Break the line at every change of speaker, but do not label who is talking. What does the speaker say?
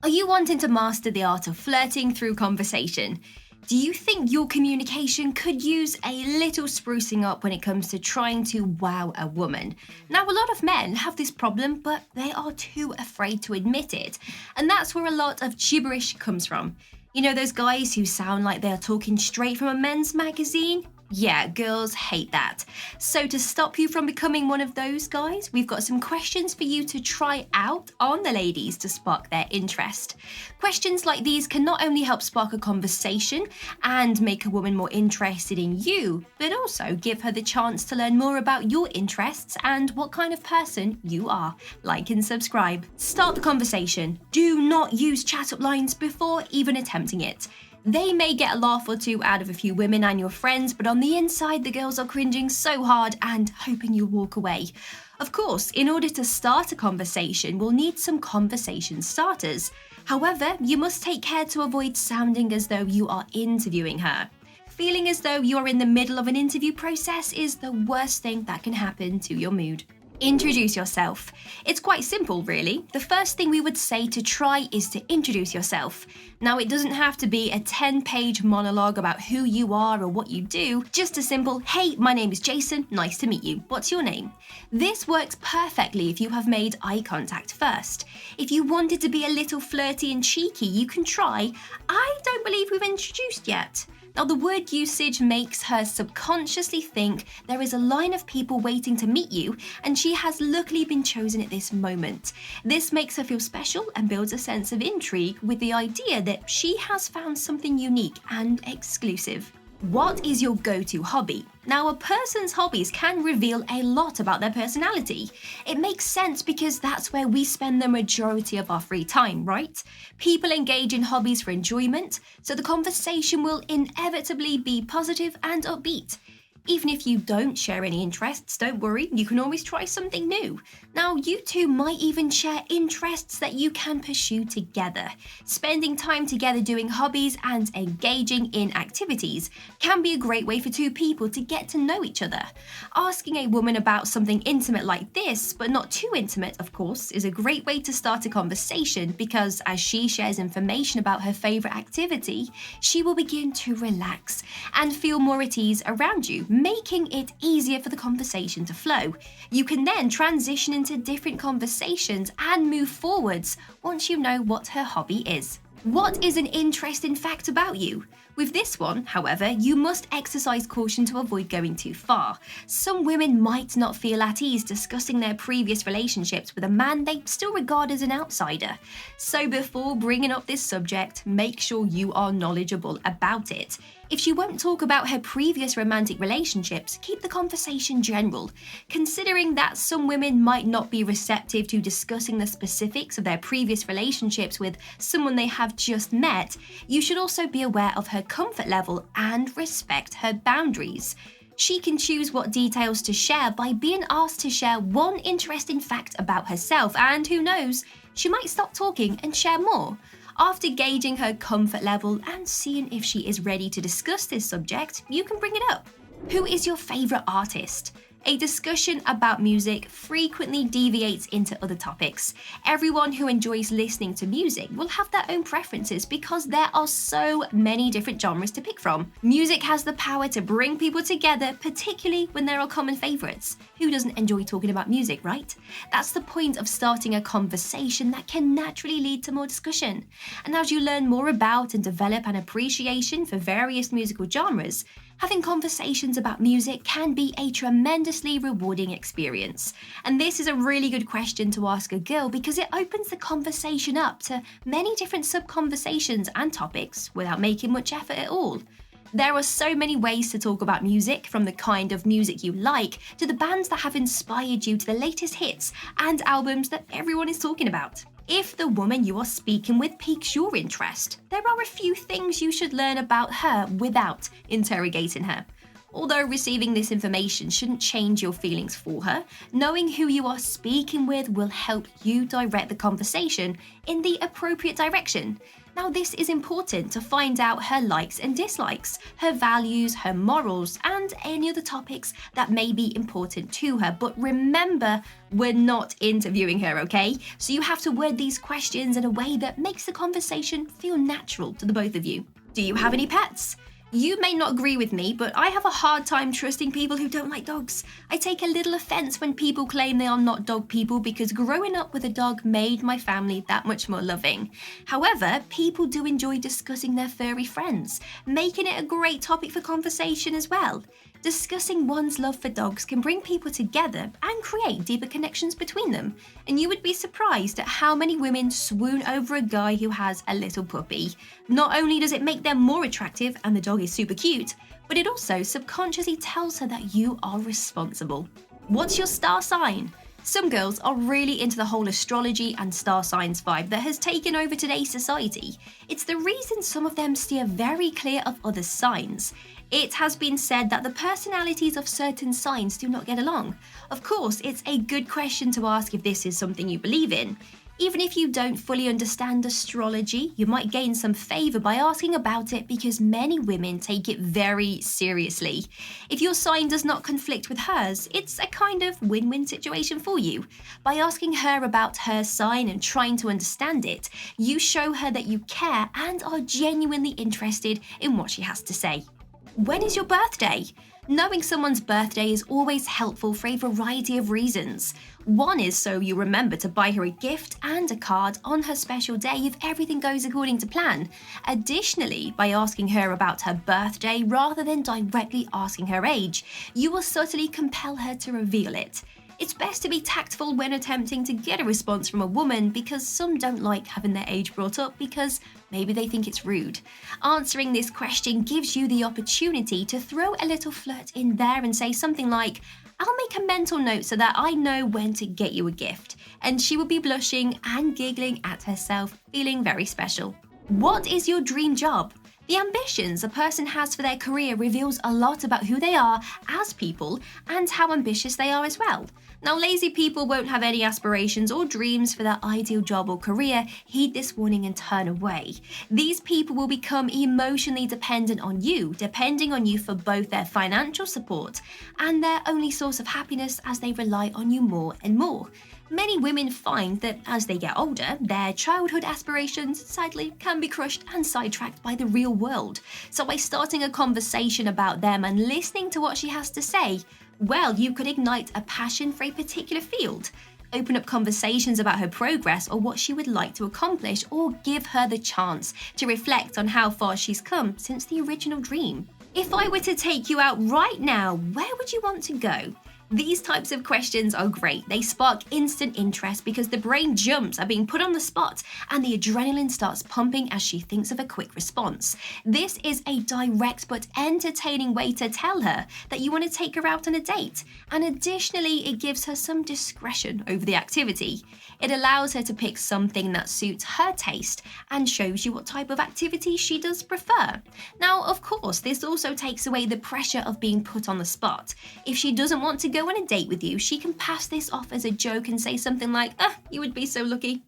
Are you wanting to master the art of flirting through conversation? Do you think your communication could use a little sprucing up when it comes to trying to wow a woman? Now, a lot of men have this problem, but they are too afraid to admit it. And that's where a lot of gibberish comes from. You know those guys who sound like they're talking straight from a men's magazine? Yeah, girls hate that. So to stop you from becoming one of those guys, we've got some questions for you to try out on the ladies to spark their interest. Questions like these can not only help spark a conversation and make a woman more interested in you, but also give her the chance to learn more about your interests and what kind of person you are. Like and subscribe. Start the conversation. Do not use chat-up lines before even attempting it. They may get a laugh or two out of a few women and your friends, but on the inside, the girls are cringing so hard and hoping you'll walk away. Of course, in order to start a conversation, we'll need some conversation starters. However, you must take care to avoid sounding as though you are interviewing her. Feeling as though you're in the middle of an interview process is the worst thing that can happen to your mood. Introduce yourself. It's quite simple, really. The first thing we would say to try is to introduce yourself. Now, it doesn't have to be a 10-page monologue about who you are or what you do, just a simple, "Hey, my name is Jason, nice to meet you. What's your name?" This works perfectly if you have made eye contact first. If you wanted to be a little flirty and cheeky, you can try, "I don't believe we've introduced yet." Now, the word usage makes her subconsciously think there is a line of people waiting to meet you, and she has luckily been chosen at this moment. This makes her feel special and builds a sense of intrigue with the idea that she has found something unique and exclusive. What is your go-to hobby? Now, a person's hobbies can reveal a lot about their personality. It makes sense because that's where we spend the majority of our free time, right? People engage in hobbies for enjoyment, so the conversation will inevitably be positive and upbeat. Even if you don't share any interests, don't worry, you can always try something new. Now, you two might even share interests that you can pursue together. Spending time together doing hobbies and engaging in activities can be a great way for two people to get to know each other. Asking a woman about something intimate like this, but not too intimate, of course, is a great way to start a conversation because as she shares information about her favorite activity, she will begin to relax and feel more at ease around you, making it easier for the conversation to flow. You can then transition into different conversations and move forwards once you know what her hobby is. What is an interesting fact about you? With this one, however, you must exercise caution to avoid going too far. Some women might not feel at ease discussing their previous relationships with a man they still regard as an outsider. So before bringing up this subject, make sure you are knowledgeable about it. If she won't talk about her previous romantic relationships, keep the conversation general. Considering that some women might not be receptive to discussing the specifics of their previous relationships with someone they have just met, you should also be aware of her comfort level and respect her boundaries. She can choose what details to share by being asked to share one interesting fact about herself, and who knows, she might stop talking and share more. After gauging her comfort level and seeing if she is ready to discuss this subject, you can bring it up. Who is your favourite artist? A discussion about music frequently deviates into other topics. Everyone who enjoys listening to music will have their own preferences because there are so many different genres to pick from. Music has the power to bring people together, particularly when there are common favourites. Who doesn't enjoy talking about music, right? That's the point of starting a conversation that can naturally lead to more discussion. And as you learn more about and develop an appreciation for various musical genres, having conversations about music can be a tremendously rewarding experience. And this is a really good question to ask a girl because it opens the conversation up to many different sub-conversations and topics without making much effort at all. There are so many ways to talk about music, from the kind of music you like to the bands that have inspired you to the latest hits and albums that everyone is talking about. If the woman you are speaking with piques your interest, there are a few things you should learn about her without interrogating her. Although receiving this information shouldn't change your feelings for her, knowing who you are speaking with will help you direct the conversation in the appropriate direction. Now, this is important to find out her likes and dislikes, her values, her morals, and any other topics that may be important to her. But remember, we're not interviewing her, okay? So you have to word these questions in a way that makes the conversation feel natural to the both of you. Do you have any pets? You may not agree with me, but I have a hard time trusting people who don't like dogs. I take a little offense when people claim they are not dog people because growing up with a dog made my family that much more loving. However, people do enjoy discussing their furry friends, making it a great topic for conversation as well. Discussing one's love for dogs can bring people together and create deeper connections between them. And you would be surprised at how many women swoon over a guy who has a little puppy. Not only does it make them more attractive and the dog is super cute, but it also subconsciously tells her that you are responsible. What's your star sign? Some girls are really into the whole astrology and star signs vibe that has taken over today's society. It's the reason some of them steer very clear of other signs. It has been said that the personalities of certain signs do not get along. Of course, it's a good question to ask if this is something you believe in. Even if you don't fully understand astrology, you might gain some favour by asking about it because many women take it very seriously. If your sign does not conflict with hers, it's a kind of win-win situation for you. By asking her about her sign and trying to understand it, you show her that you care and are genuinely interested in what she has to say. When is your birthday? Knowing someone's birthday is always helpful for a variety of reasons. One is so you remember to buy her a gift and a card on her special day if everything goes according to plan. Additionally, by asking her about her birthday rather than directly asking her age, you will subtly compel her to reveal it. It's best to be tactful when attempting to get a response from a woman because some don't like having their age brought up because maybe they think it's rude. Answering this question gives you the opportunity to throw a little flirt in there and say something like, "I'll make a mental note so that I know when to get you a gift." And she will be blushing and giggling at herself, feeling very special. What is your dream job? The ambitions a person has for their career reveals a lot about who they are as people and how ambitious they are as well. Now, lazy people won't have any aspirations or dreams for their ideal job or career. Heed this warning and turn away. These people will become emotionally dependent on you, depending on you for both their financial support and their only source of happiness as they rely on you more and more. Many women find that as they get older, their childhood aspirations sadly can be crushed and sidetracked by the real world. So by starting a conversation about them and listening to what she has to say, well, you could ignite a passion for a particular field. Open up conversations about her progress or what she would like to accomplish, or give her the chance to reflect on how far she's come since the original dream. If I were to take you out right now, where would you want to go? These types of questions are great. They spark instant interest because the brain jumps at being put on the spot and the adrenaline starts pumping as she thinks of a quick response. This is a direct but entertaining way to tell her that you want to take her out on a date. And additionally, it gives her some discretion over the activity. It allows her to pick something that suits her taste and shows you what type of activity she does prefer. Now, of course, this also takes away the pressure of being put on the spot. If she doesn't want to go on a date with you, she can pass this off as a joke and say something like, you would be so lucky.